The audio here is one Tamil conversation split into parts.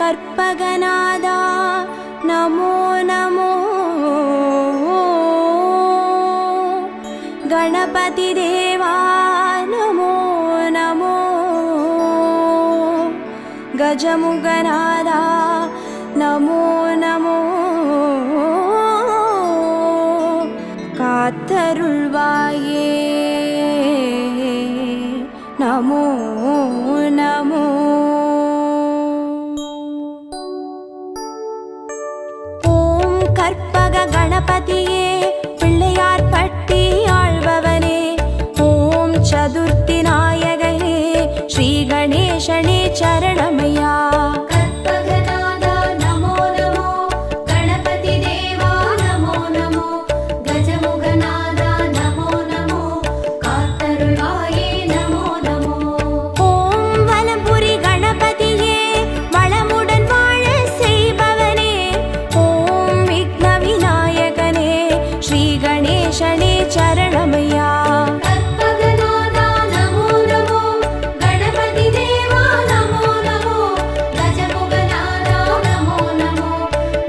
கற்பகநாதா நமோ நமோ, கணபதி தேவா நமோ நமோ, கஜமுகநாதா நமோ நமோ, காத்தருள்வாயே நமோ நமோ. ஓம் கற்பக கணபதியே பிள்ளையார் பட்டி ஆழ்பவனே, ஓம் சதுர்த்தி நாயகனே ஸ்ரீ கணேசனே சரணமையா. சரணமையா. கற்பகநாதா நமோ நமோ, கணபதி தேவா நமோ நமோ, கஜமுகநாதா நமோ நமோ,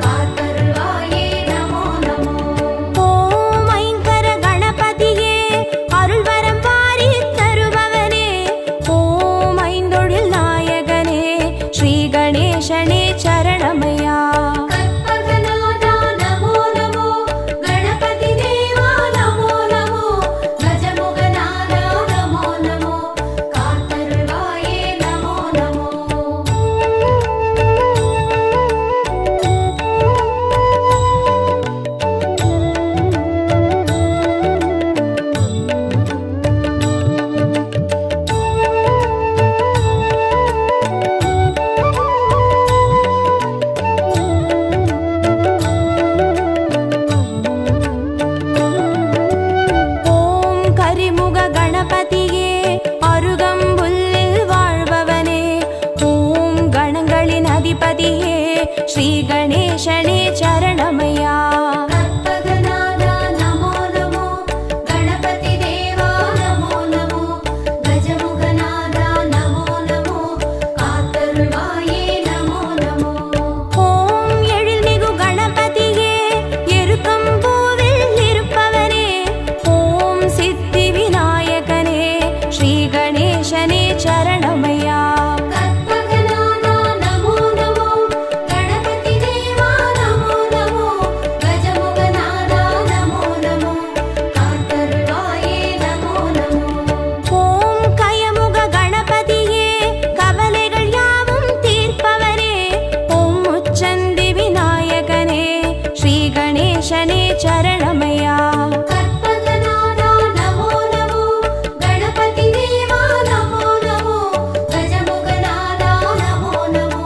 காத்தருள்வாயே நமோ நமோ. ஓம் ஐங்கர கணபதியே அருள்வரம் வாரி தருபவனே, ஓம் ஐந்தொழில் நாயகனே ஸ்ரீ கணேசனே சரணமையா. அதிபதியே ஸ்ரீ கணேசனே சரணமையா. கற்பகநாதா நமோ நமோ, கணபதி தேவா நமோ நமோ, கஜமுகநாதா நமோ நமோ, காத்தருள்வாயே நமோ நமோ. ஓம் எழில்மிகு கணபதியே எருக்கம்பூவில் இருப்பவனே, ஓம் சித்தி விநாயகனே ஸ்ரீ கணேசனே சரணமையா. கணேசனே சரணமையா. கற்பகநாதா நமோ நமோ, கணபதி தேவா நமோ நமோ, கஜமுகநாதா நமோ நமோ,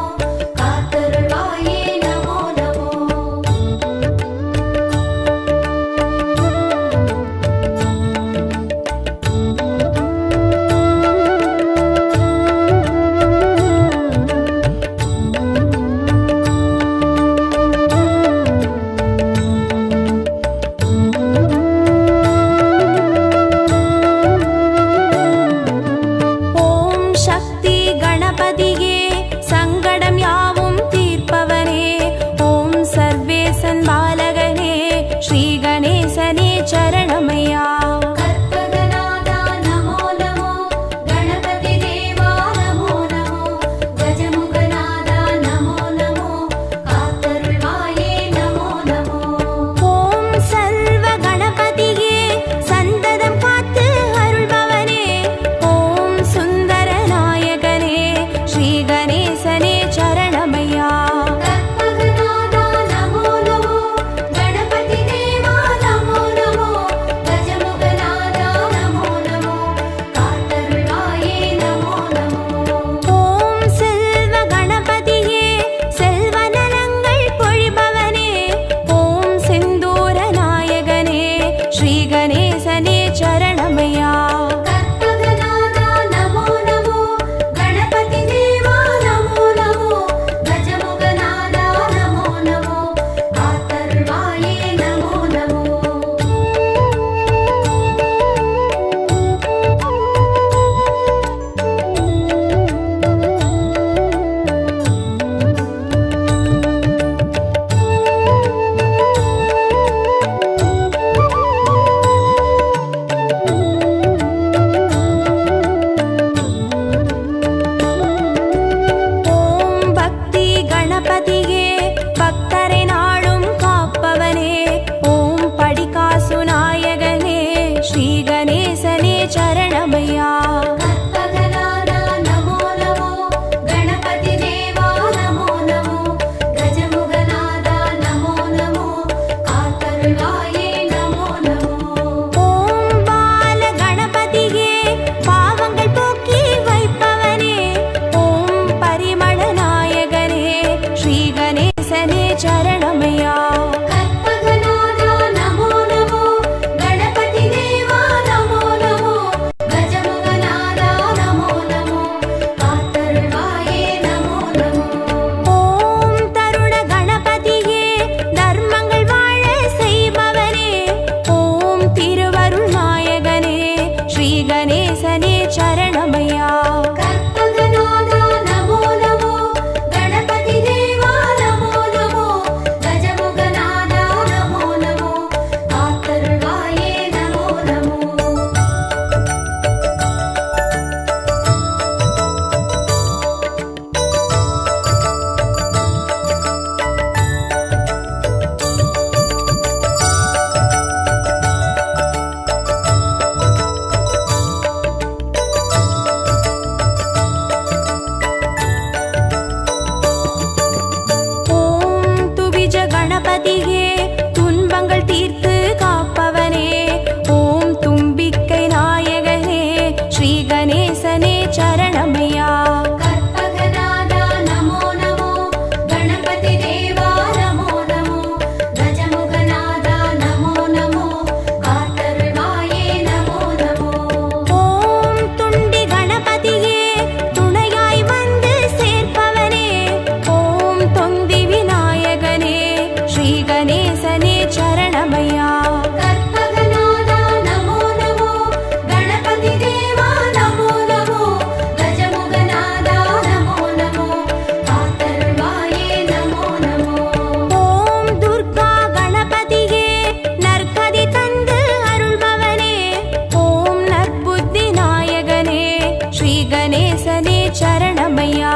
காத்தருள்வாயே நமோ நமோ. ஸ்ரீ கணேசனே சரணமையா. கற்பகநாதா நமோ நமோ, கணபதி தேவா நமோ நமோ, கஜமுகநாதா நமோ நமோ, காத்தருள்வாயே நமோ நமோ. ஓம் சர்வ கணபதியே சந்ததம் காத்து அருள்பவனே, ஓம் சுந்தர நாயகனே ஸ்ரீ கணேசனே சரணமையா.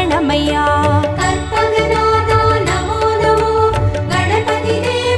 கற்பகநாதா நமோ நமோ, கணபதி தேவா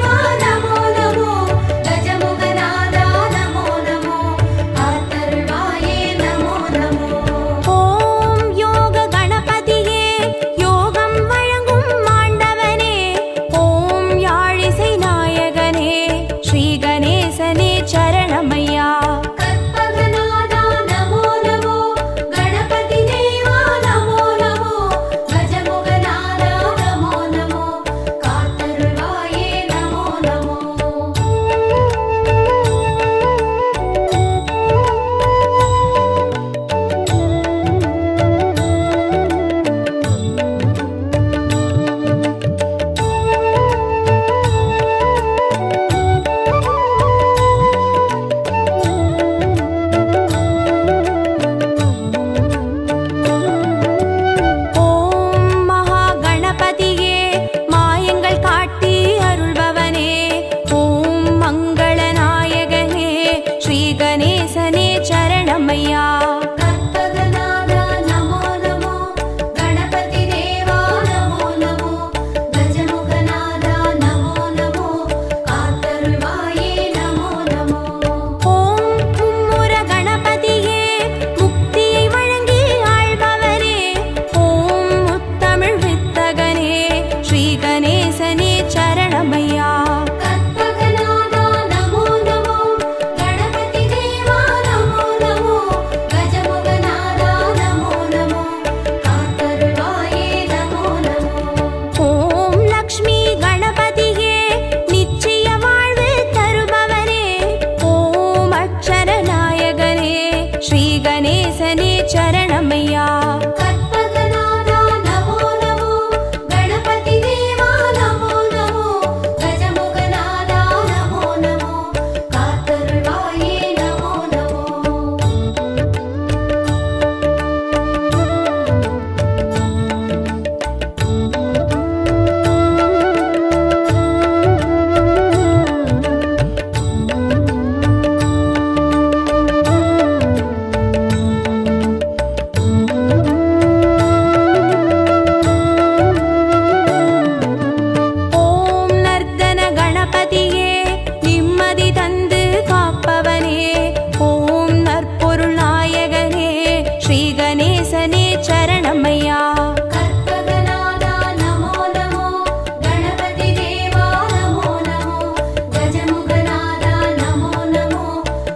நமோ நமோ, கஜமுகநாதா நமோ நமோ,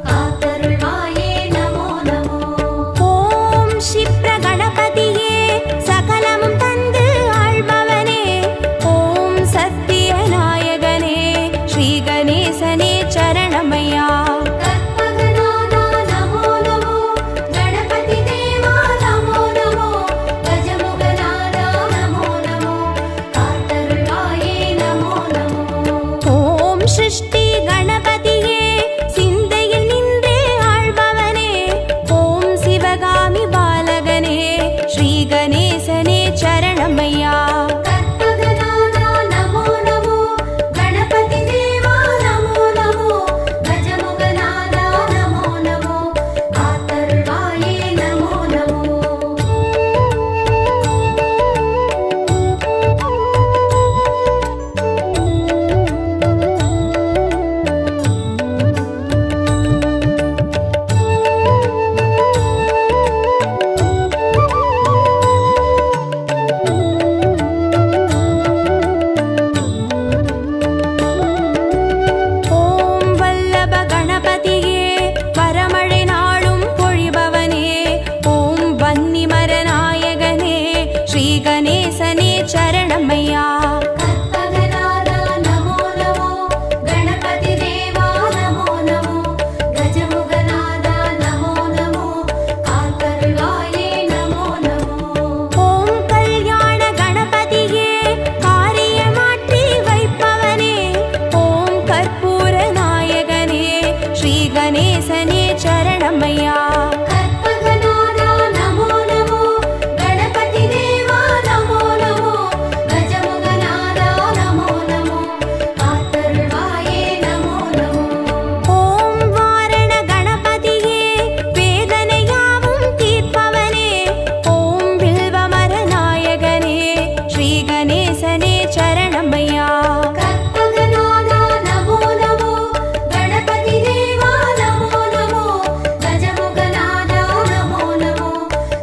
காத்தருளாயே நமோ நமோ. ஸ்ரீ கணேசனே சரணமையா. கற்பகநாதா நமோ நமோ, கணபதி தேவா நமோ நமோ, கஜமுகநாதா நமோ நமோ, காத்தருள்வாயே நமோ நமோ. ஓம் வாரண கணபதியே, வேதனையாவும் தீர்ப்பவனே, ஓம் வில்வமர நாயகனே, ஸ்ரீ கணேசனே சரணமையா. கற்பகநாதா நமோ நமோ, கணபதி தேவா நமோ நமோ, கஜமுகநாதா நமோ நமோ,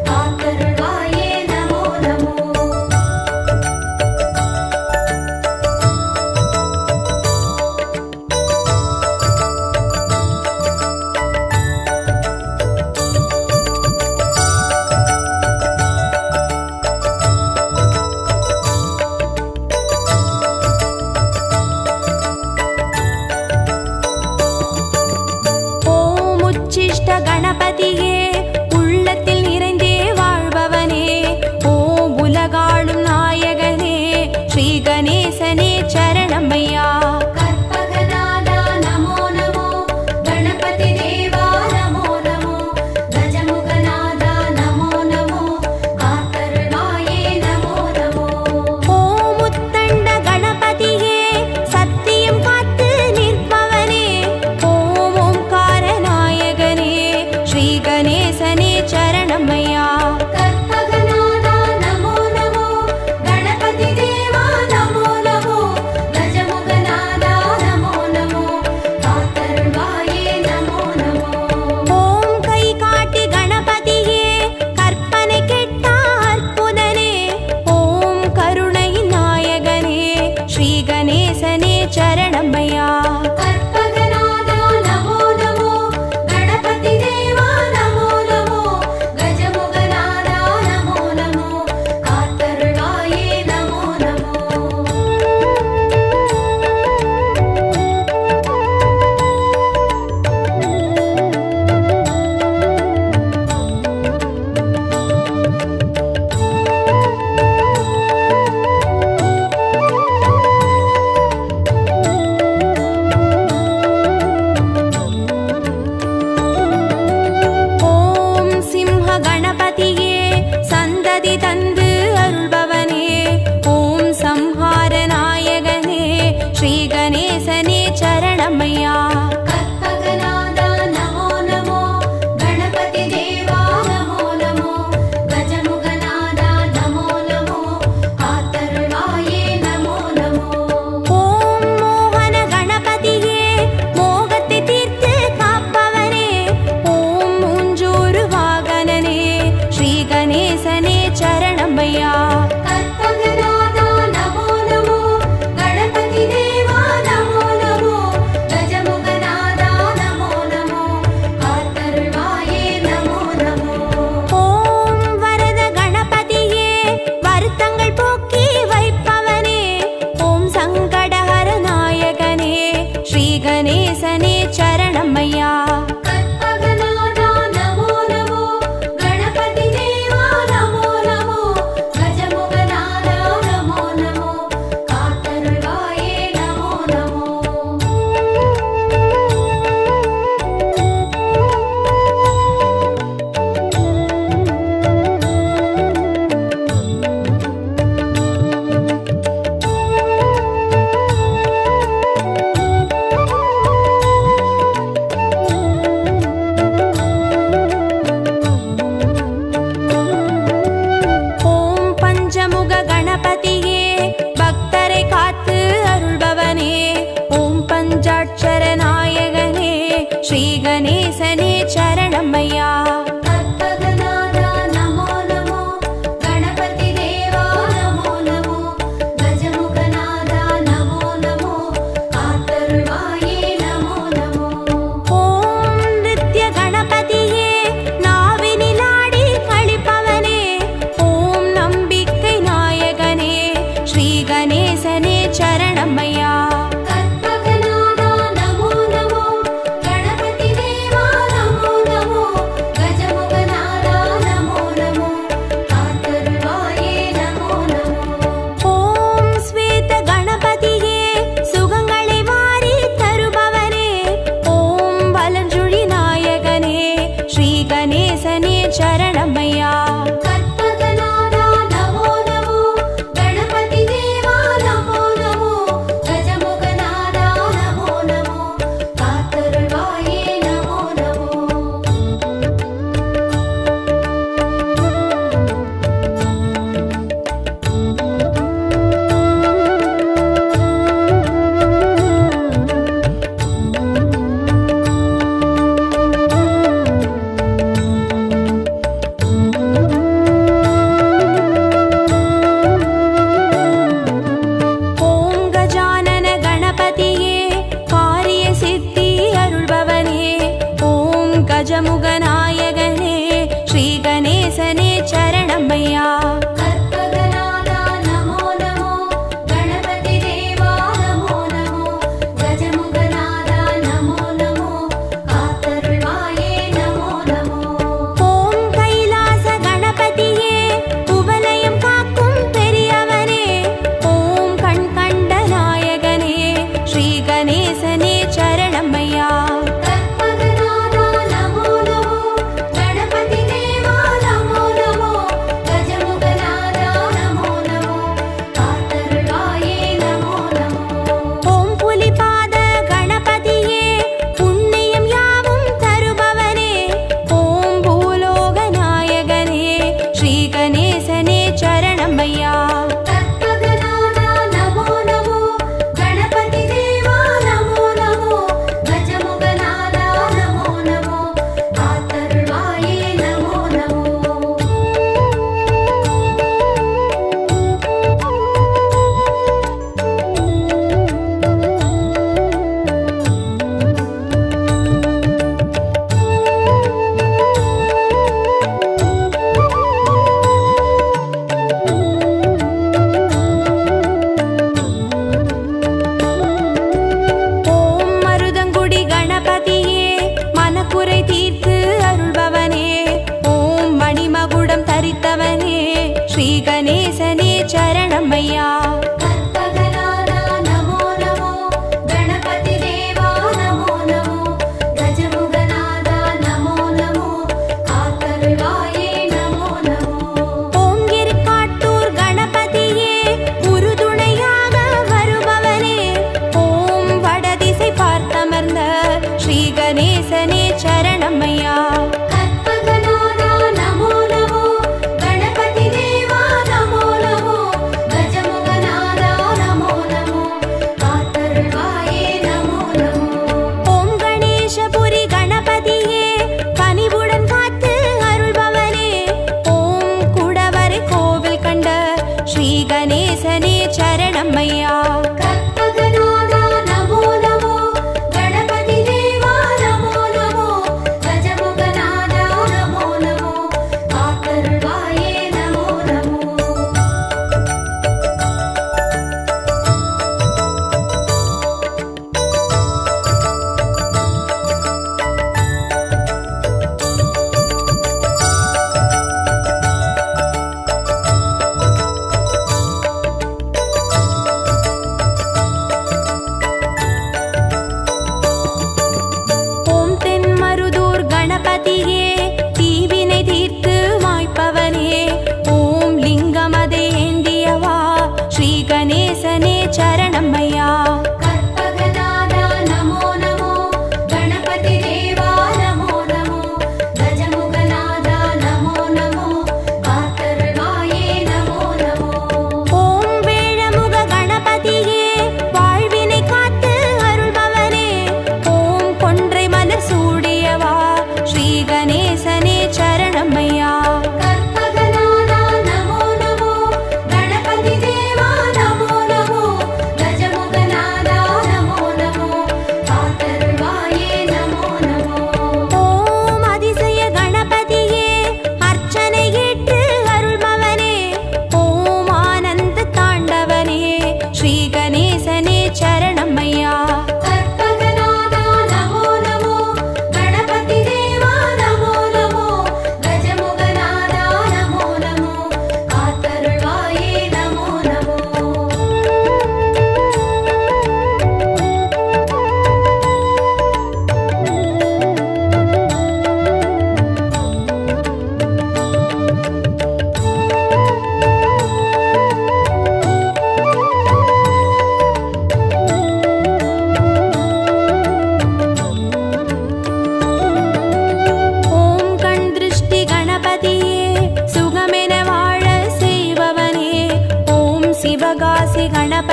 காத்தருள்வாயே நமோ நமோ. ஓம் உச்சிஷ்ட கணபதியே, உள்ளத்தில் நிறைந்தே வாழ்பவனே, ஓம் உலகாளும் நாயகனே, ஸ்ரீ கணேசனே சரணமையா. கற்பகநாதா நமோ நமோ, கணபதி தேவா நமோ நமோ, கஜமுகநாதா நமோ நமோ, காத்தருள்வாயே நமோ நமோ. ஓம் உத்தண்ட கணபதியே, சத்தியம் காத்து நிற்பவனே, ஓம் ஓம்கார நாயகனே, ஸ்ரீ கணேசனே சரணமையா. கற்பகநாதா நமோ நமோ, கணபதி தேவா நமோ நமோ, கஜமுகநாதா நமோ நமோ, காத்தருள்வாயே நமோ நமோ. ஓம் கை காட்டி கணபதியே, கற்பனை கெட்டா அற்புதனே, ஓம் கருணை நாயகனே, ஸ்ரீ கணேசனே சரணமையா. கற்பகநாதா நமோ நமோ, கணபதி தேவா நமோ நமோ, கஜமுகநாதா நமோ நமோ, காத்தருள்வாயே நமோ நமோ. ஓம் சிம்ஹ கணபதியே, சந்ததி தந்து அருள்பவனே, ஓம் சம்ஹார நாயகனே, ஸ்ரீ கணேசனே சரணமையா. கற்பகநாதா நமோ நமோ, கணபதி தேவா நமோ நமோ, கஜமுகநாதா நமோ நமோ, காத்தருள்வாயே நமோ நமோ. ஓம் மோகன கணபதியே, மோகத்தை தீர்த்து காப்பவனே, ஓம் மூஞ்சூறு வாகனனே, ஸ்ரீ கணேசனே சரணமையா. கற்பகநாதா நமோ நமோ, கணபதி தேவா நமோ நமோ, கஜமுகநாதா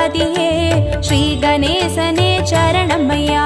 गणपतिये श्री गणेशने चरणमय्या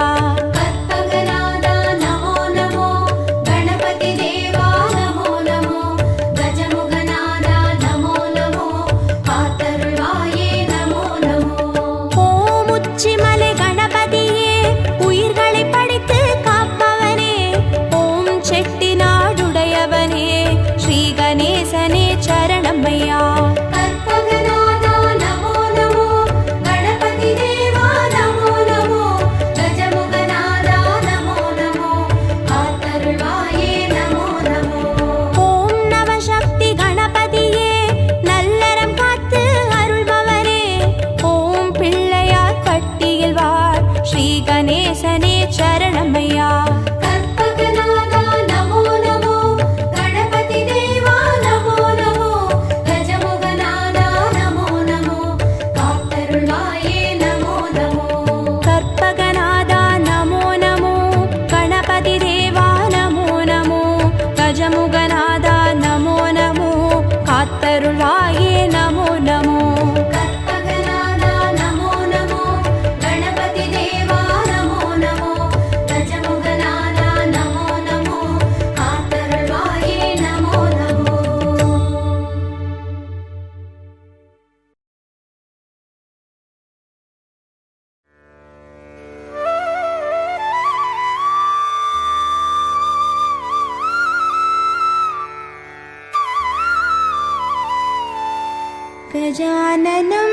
गजाननं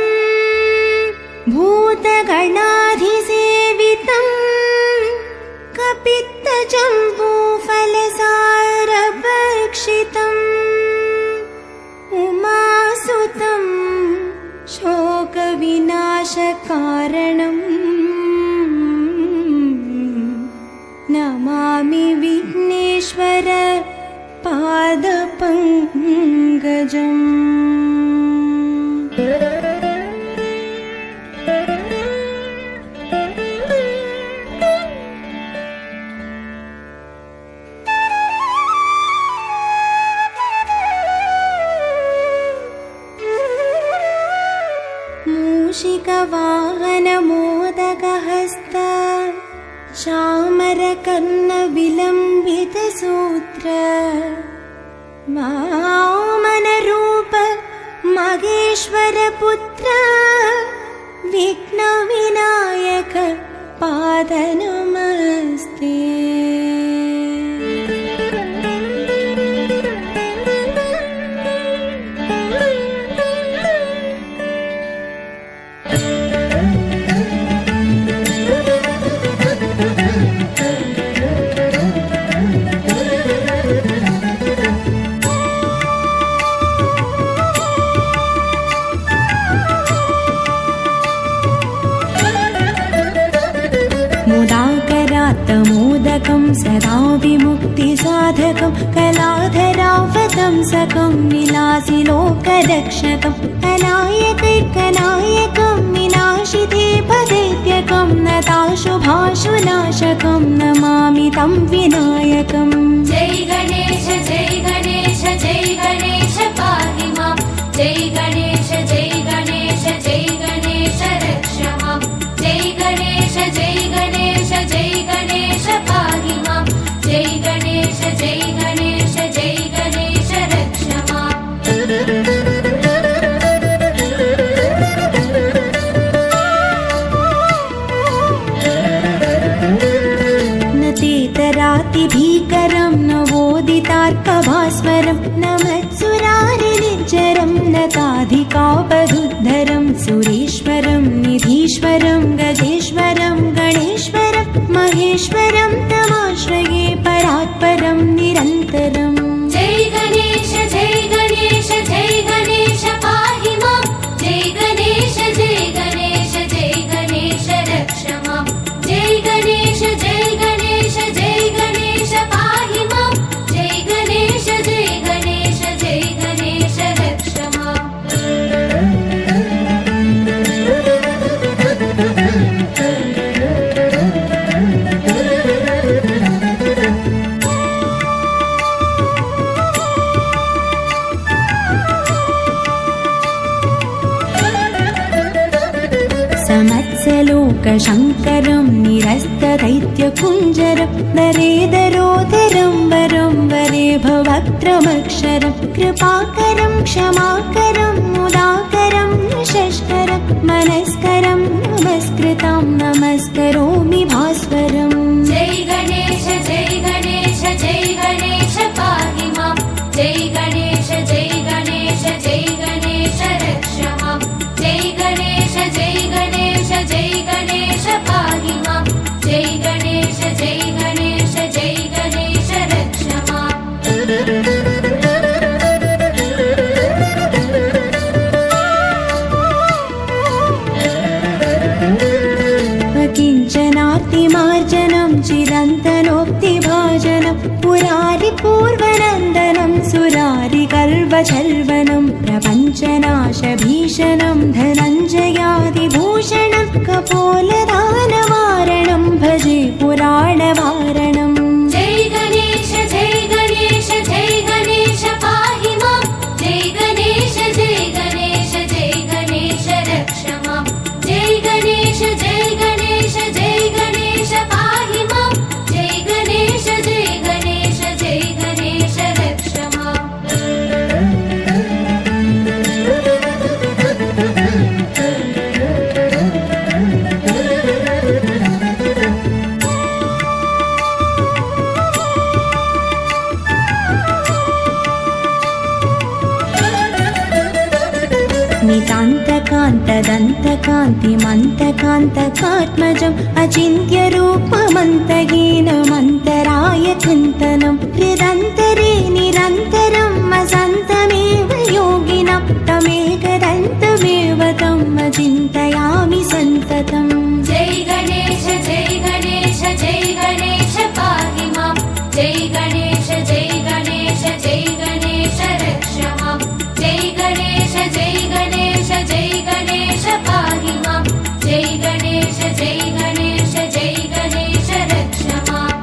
भूतगणाधिसेवितं कपित्थजम्बूफलसारभक्षितम् उमासुतं शोकविनाशकारणं नमामि विघ्नेश्वर पादपङ्कजम् मूषिकवाहनमोदकहस्त चामरकर्णविलम्बितसूत्र वामनरूप महेश्वरपुत्र विघ्नविनायक पादनमस्ते। मोदकं सदा विमुक्तिसाधकं कलाधरावतंसकं विलासिलोकरक्षकं अनायकैकनायकं विनाशिते पदैत्यकं नताशुभाशुनाशकं नमामि तं विनायकम्। जय गणेश जय गणेश जय गणेश पाहि मां जय गणेश जय गणेश जय गणेश रक्ष मां जय गणेश जय गणेश जय गणेश पाहि मां जय गणेश जय गणेश जय गणेश रक्ष मां। भीकरं नवोदितार्कभास्वरं न मत्सुरारिनिज्जरं न ताधिकापदुद्धरं सुरेश्वरं निधीश्वरं गजेश्वरं गणेश्वरं महेश्वरं तमाश्रये परात्परं निरन्तरम्। जय गणेश जय गणेश जय गणेश पाहि मां जय गणेश जय गणेश जय गणेश रक्ष मां जय गणेश जय गणेश जय गणेश पाहि मां जय गणेश जय गणेश जय गणेश रक्ष मां। निरस्तदैत्यकुञ्जरं नरेदरोदरं वरं वरे भवक्त्रमक्षरं कृपाकरं क्षमाकरं मुदाकरं निशस्करं मनस्करं नमस्कृतं नमस्करोमि भास्वरम्। जय गणेश पाहि माम्। जय गणेश रक्ष माम्। जय गणेश पाहि माम्। जय गणेश रक्ष माम्। किञ्चनातिमार्जनं चिरन्तनोक्तिभाजनं पुरारिपूर्वनन्दनं सुरारिकल्पचल्वनं प्रपञ्चनाशभीषणं धनञ्जयादिभूषणं कपोलदानवारणं भजे पुराणवारणम्। जय गणेश पाहि माम्। जय गणेश रक्ष माम्। जय गणेश पाहि माम्। जय गणेश रक्ष माम्। नितान्तकान्तदन्तकान्तिमन्तकान्तकात्मजम् अचिन्त्यरूपमन्तहीनमन्तराय चिन्तनं हृदन्तरे निरन्तरम् असन्तमेव योगिनं तमेकदन्तमेव तम् अचिन्तयामि सन्ततम्। जय गणेश पाहि माम्। जय गणेश रक्ष माम्। जय गणेश पाहि माम्। जय गणेश रक्ष माम्।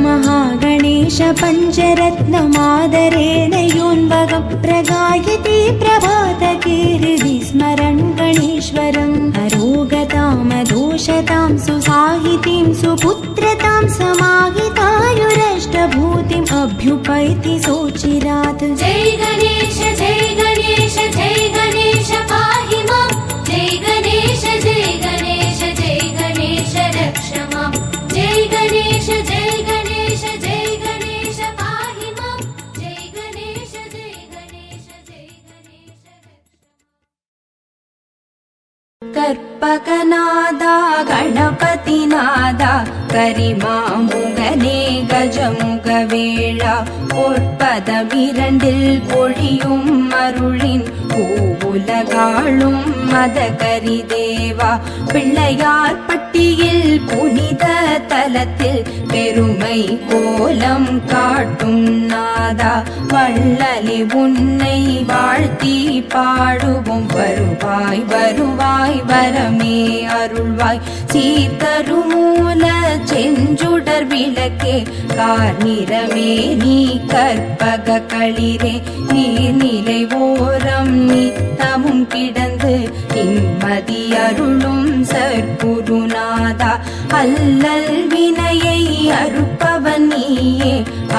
महागणेश पञ्चरत्नमादरेण योन्वगं प्रगायति प्रभातके हृदि स्मरन् गणेश्वरं हरोगतामदोषतां सुसाहितीं सुपुत्रतां समाहितायुरष्टभूतिम् अभ्युपैति सोचिरात्। जय गणेश पाहि माम्। जय गणेश रक्ष माम्। जय गणेश पाहि माम्। जय गणेश कर्पकनादा गणपतिनादा करिमामुगने गजमुगवेळा பொற்பதமிரண்டில் பொழியும் அருளின் பூவுலகாளும் மதகரி தேவா பிள்ளையார் பட்டியில் புனித தலத்தில் பெருமை கோலம் காட்டும் நாதா வள்ளலி உன்னை வாழ்த்தி பாடுவோம் வருவாய் வருவாய் வரமே அருள்வாய் சீர்தருமூல செஞ்சுடர் விளக்கே கார்நிறமே நீ கற்பக களிரே நீர்நிலை ஓரம் நித்தமும் கிடந்து நிம்மதி அருளும் சற்குருநாதா அல்லல் வினையை அறுப்பவன் நீயே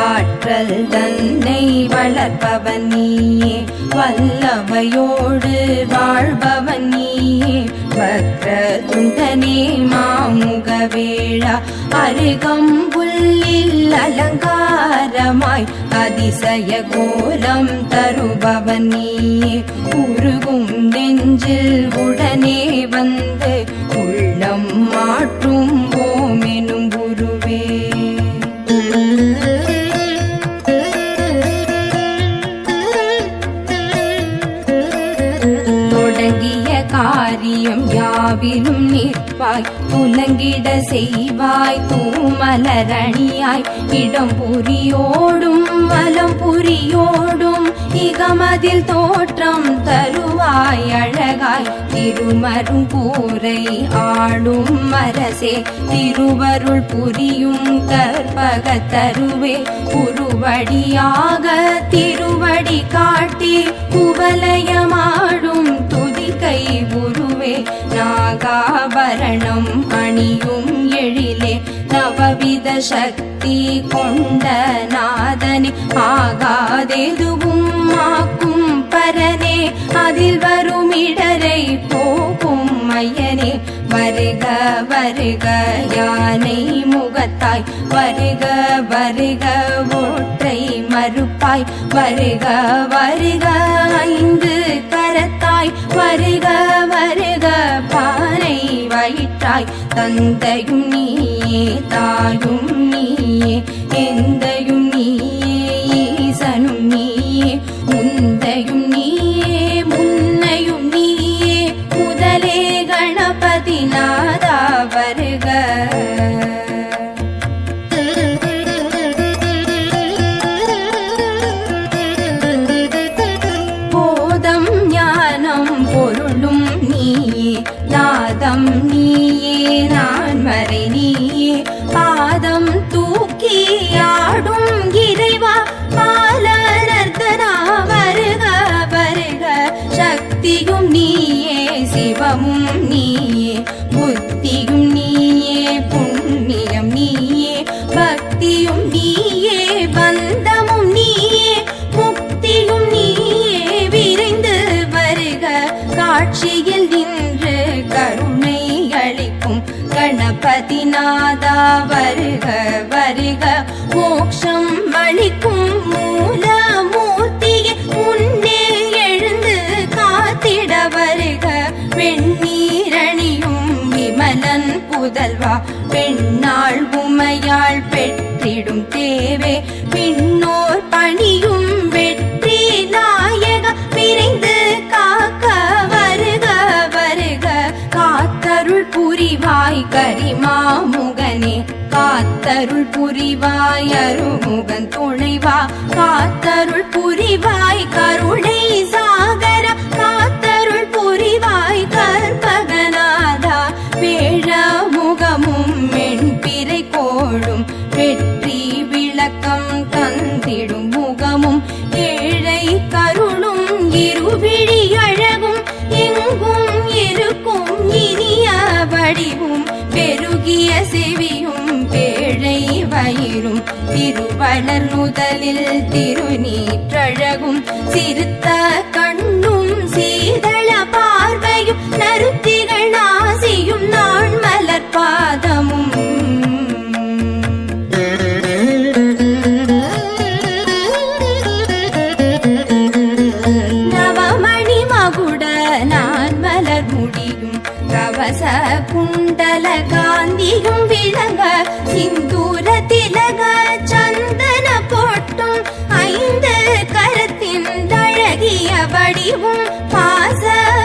ஆற்றல் தன்னை வளர்ப்பவன் நீயே வல்லவையோடு வாழ்பவன் நீயே வக்ர துண்டனே மாமுகவேளா அருகம்புல்லில் அலங்காரமாய் அதிசய கோலம் தருபவன் நீயே உருகும் நெஞ்சில் உடனே வந்து உள்ளம் மாற்றும் ஓமெனும் குருவே. தொடங்கிய காரியம் யாவிலும் நிற்பாய் துலங்கிட செய்வாய் தூமலரணியாய் இடம் புரியோடும் வலம் புரியோடும் அதிகமதில் தோற்றம் தருவாய் அழகாய் திருமரும் கூரை ஆளும் அரசே திருவருள் புரியும் கற்பக தருவே உருவடியாக திருவடி காட்டி குவலயமாடும் துதிக்கை உருவே நாகாபரணம் அணியும் எழிலே நவவித சக்தி கொண்ட நாதனே ஆகாதெதுவும் ஆக்கும் பரனே அதில் வரும் இடரை போகும் மையனே வருக வருக யானை முகத்தாய் வருக வருக ஒற்றை மறுப்பாய் வருக வருக ஐந்து கரத்தாய் வருக வருக பானை வயிற்றாய் தந்தையும் நீயே தாயும் நீயே எந்தையும் நீயே ஈசனும் நீயே முந்தையும் நீயே முன்னையும் நீயே முதலே கணபதி நாதா வருக போதம் ஞானம் பொருளும் நீயே நாதம் நீயே நான் மறை நீயே பாதம் தூக்கி ஆடும் இறைவா பாலனர்த்தனா வருக வருக சக்தியும் நீயே சிவமும் நீயே புத்தியும் நீயே புண்ணியம் நீயே பக்தியும் நீயே பந்தமும் நீயே முக்தியும் நீயே விரைந்து வருக காட்சியில் நின்று கருணை அளிக்கும் கணபதி நாதா வருக வருக மோக்ஷம் அளிக்கும் மூலமூர்த்தியே முன்னே எழுந்து காத்திட வருக வெண்ணீரணியும் விமலன் புதல்வா பெண்ணாள் உமையாள் பெற்றிடும் தேவே பின்னோர் பணியும் வெற்றி நாயக விரைந்து காக்க வருக வருக காத்தருள் புரிவாய் கரிமாமுகனே காத்தருள் புரிவாய் அருமுகன் துணைவா காத்தருள் புரிவாய் கருணை சாகர காத்தருள் புரிவாய் கற்பகநாதா வேழ முகமும் மென்பிறை கோடும் வெற்றி விளக்கம் தந்திடும் முகமும் ஏழை கருளும் இருவிழி அழகும் எங்கும் இருக்கும் இனிய வடிவும் பெருகிய செவியும் பேழை வயிறும் திருவளர் நுதலில் திருநீற்றழகும் சிறுத்த கண்ணும் சீதள பார்வையும் நருத்திகள் நாசியும் நான் மலர் பாதமும் நவமணி மகுட நான் மலர் முடியும் கவச குண்டல காந்தியும் விளங்க சிந்தூர திலக சந்தன பொட்டும் ஐந்து கரத்தின் அழகிய வடிவும் பாச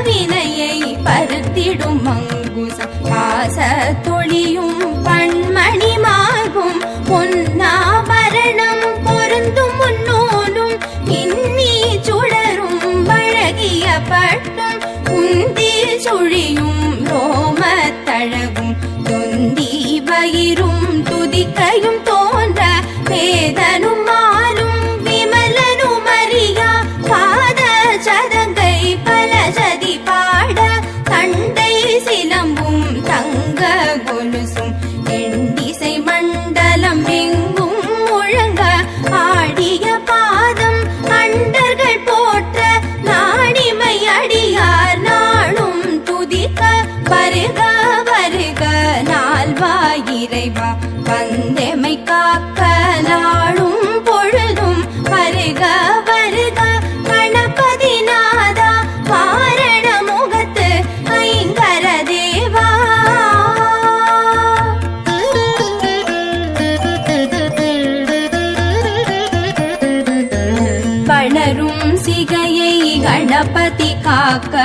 வினையை பருத்திடும் மங்குசம் பாச தொழியும் பண்மணி மார்பும் பொன்னாபரணம் பொருந்தும் முன்னோலும் இன்னி சுடரும் அழகிய பட்டும் உந்தி சுழியும் ரோமத்தழகும் தொந்தி வயிறும் துதிக்கையும் தோன்ற வேதனும் மாலும் விமலனும் அறியா பாத சதங்கை பல சதி பாட தண்டை சிலம்பும் தங்க கொலுசும் எண்டிசை மண்டலம் எங்கும் முழங்க ஆடிய பாதம் அண்டர்கள் போற்ற நாடிமை அடியார் நாளும் துதிக்க வருக வருக நால்வாய் இறைவா வந்தெமை காக்க நாளும் பொழுதும் வருக வருக கணபதி நாதா வாரண முகத்து ஐங்கர தேவா வளரும் சிகையை கணபதி காக்க,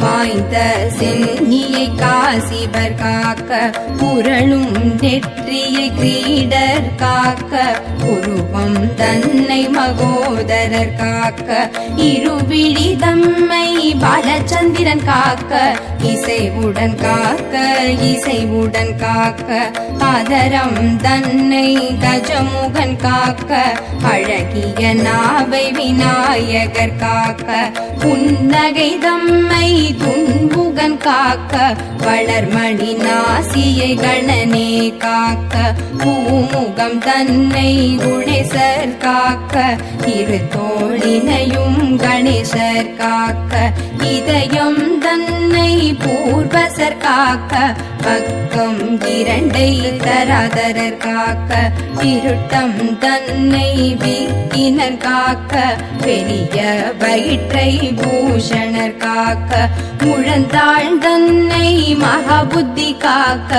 வாய்ந்த சென்னியை காசிவர் காக்க, புரளும் நெற்றியை கிரீடர் காக்க, உருவம் தன்னை மகோதரர் காக்க, இருவிழி தம்மை பாலச்சந்திரன் காக்க, இசைவுடன் காக்க, இசைவுடன் காக்க, ஆதரம் தன்னை கஜமுகன் காக்க, அழகிய நாவை விநாயகர் காக்க, புன்னகை தம்மை துன்புகன் காக்க, வளர்மணி நாசியை கணனே காக்க, பூமுகம் தன்னை குணேசர் காக்க, இரு தோளினையும் கணேசர் காக்க, இதயம் தன்னை பூர்வசர் காக்க, பக்கம் இரண்டை தராதரர் காக்க, இருட்டம் தன்னை விக்கினர் காக்க, பெரிய வயிற்றை பூஷணர் காக்க, முழந்தாள் தன்னை மகாபுத்தி காக்க,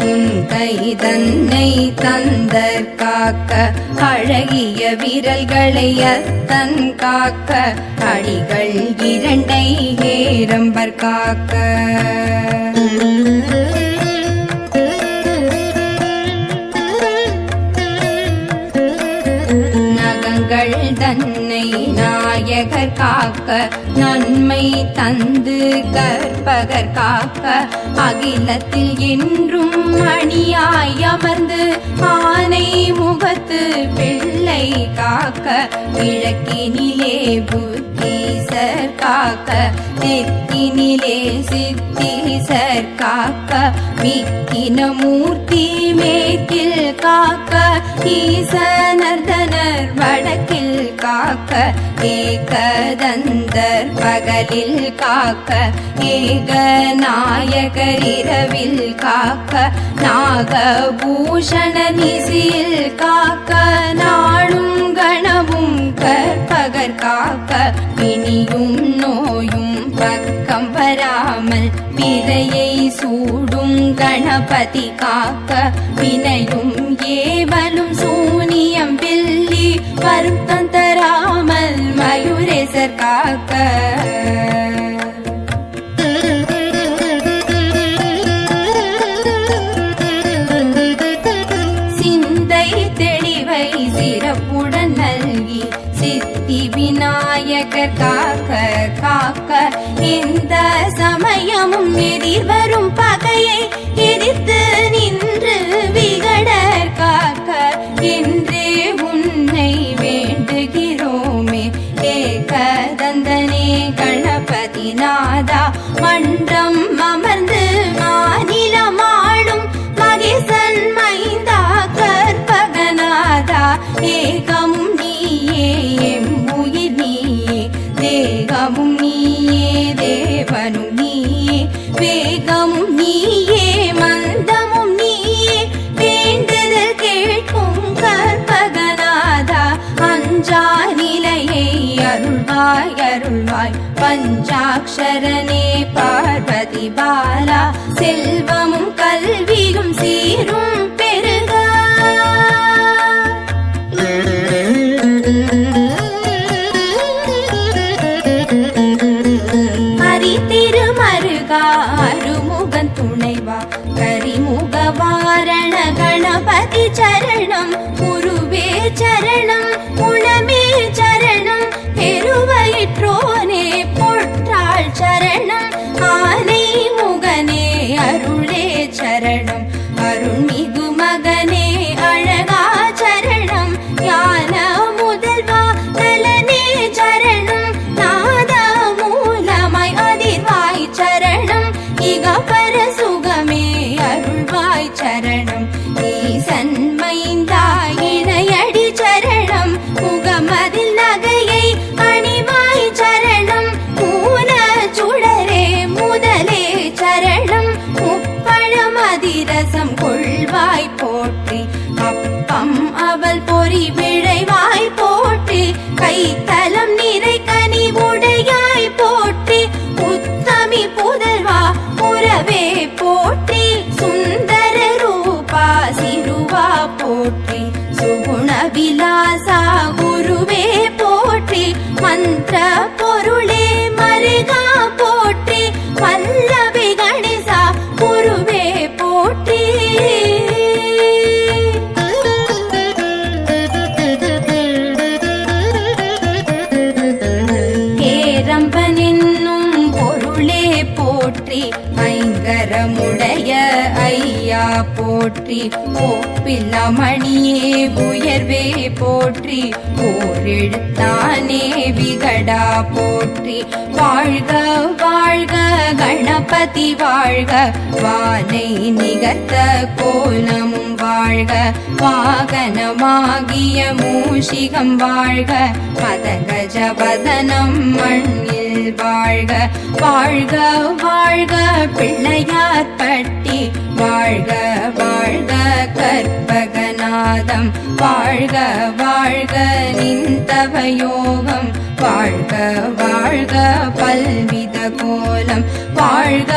உன் கை தன்னை தந்தர் காக்க, அழகிய விரல்களை அத்தன் காக்க, அடிகள் இரண்டை ஏரம்பர் காக்க. நகங்கள் தன்னை நாயகர் காக்க, நன்மை தந்து கற்பகர் காக்க, அகிலத்தில் என்றும் மணியாய் அமர்ந்து ஆனை முகத்து பிள்ளை காக்க, கிழக்கினிலே புத்தீசர் காக்க, தெற்கினிலே சித்தீசர் காக்க, விக்கின மூர்த்தி மேற்கில் காக்க, ஈசனர்தனர் வடக்கில் காக்க, ஏகதந்தர் பகலில் காக்க, ஏகநாயகர் இரவில் காக்க, நாகபூஷண நிசியில் காக்க, நாளும் கணவும் கற்பகர் காக்க, பிணியும் நோயும் பக்கம் வராமல் பிறையை சூடும் கணபதி காக்க, வினையும் ஏவலும் சூனியம் வெள்ளி வருத்தம் தராமல் மயூரேசர் காக்க. சிந்தை தெளிவை சிறப்புடன் நல்கி சித்தி விநாயகர் காக்க காக்க, எந்த சமயமும் எதிர் வரும் பகையை எதிர்த்து நின்று விகடர் காக்க, என்றே உன்னை வேண்டுகிறோமே ஏகதந்தனே கணபதி நாதா, மன்றம் அமர்ந்து மாநிலமாளும் மகேசன் மைந்தா கற்பகநாதா, ஏகமும் நீயே எம் உயிர் நீயே, தேகமும் நீயே தேவனும் நீயே, வேகமும் நீயே மந்தமும் நீயே, வேண்டுதல் கேட்கும் கற்பகநாதா, அஞ்சா நிலையை அருள்வாய் அருள்வாய் பஞ்சாட்சரனே பார்வதி பாலா, செல்வமும் கல்வியும் சீரும் பெருக. திருமருகா அருமுகன் துணைவா, கரிமுக வாரண கணபதி சரணம், குருவே சரணம், குணமே சரணம், பெருவயிற்றோனே பொற்றாள் சரணம், ஆனை முகனே அருளே சரணம், அருள்மிகு மகனே அழகா சரணம், ஞான முதல்வா நலனே சரணம், நாத மூலமாய் அதிர்வாய் சரணம், இகபர சுகமே அருள்வாய் சரணம், ஈசன் மைந்த மந்திர பொருளே மருகா போற்றி வல்லபி கணேசா குருவே போற்றி ஏரம்பனென்னும் பொருளே போற்றி ஐங்கரமுடைய ஐயா போற்றி ஒப்பில்லமணியே உயர்வே போற்றி ஓரெழுத்தானே விகடா போற்றி வாழ்க வாழ்க கணபதி வாழ்க வானை நிகர்த்த கோலமும் வாழ்க வாகனமாகிய மூஷிகம் வாழ்க மதகஜவதனம் மண்ணில் வாழ்க வாழ்க வாழ்க பிள்ளையார் பட்டி வாழ்க வாழ்க கற்பகநாதம் வாழ்க வாழ்க நிந்தவயோகம் வாழ்க வாழ்க பல்வித கோலம் வாழ்க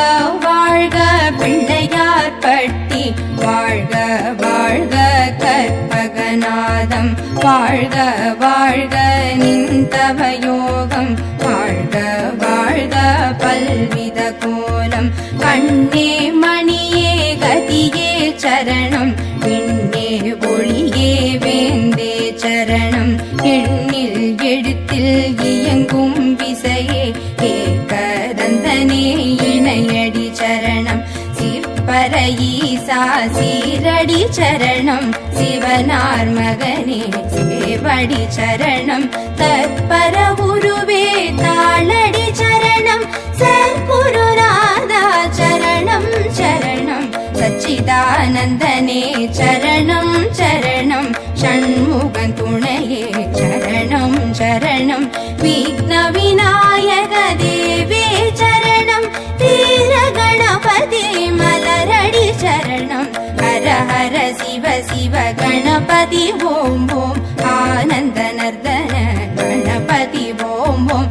வாழ்க பிள்ளையார் பட்டி வாழ்க வாழ்க கற்பகநாதம் வாழ்க வாழ்க நிந்தவயோகம் வாழ்க வாழ்க பல்வித கோலம் கண்ணே மணியே கதியே சரணம் விண்ணே ஒளியே வேந்தே சரணம் எண்ணில் எழுத்தில் இயங்கும் விசையே ஏகதந்தனே இணையடி சரணம் சிற்பர ஈசா சீரடி சரணம் சிவனார் மகனே சேவடி சரணம் தற்பர உருவே தாளடி சரணம் சத்குருநாதா சரணம் சரணம் சச்சிதானந்தனே சரணம் சரணம் ஷண்முகன் துணையே சரணம் சரணம் விக்ன விநாயக தேவே சரணம் வீர கணபதி மலரடி சரணம் ஹர ஹர சிவ சிவ கணபதி ஓம் ஓம் ஆனந்த நர்தன கணபதி ஓம் ஓம்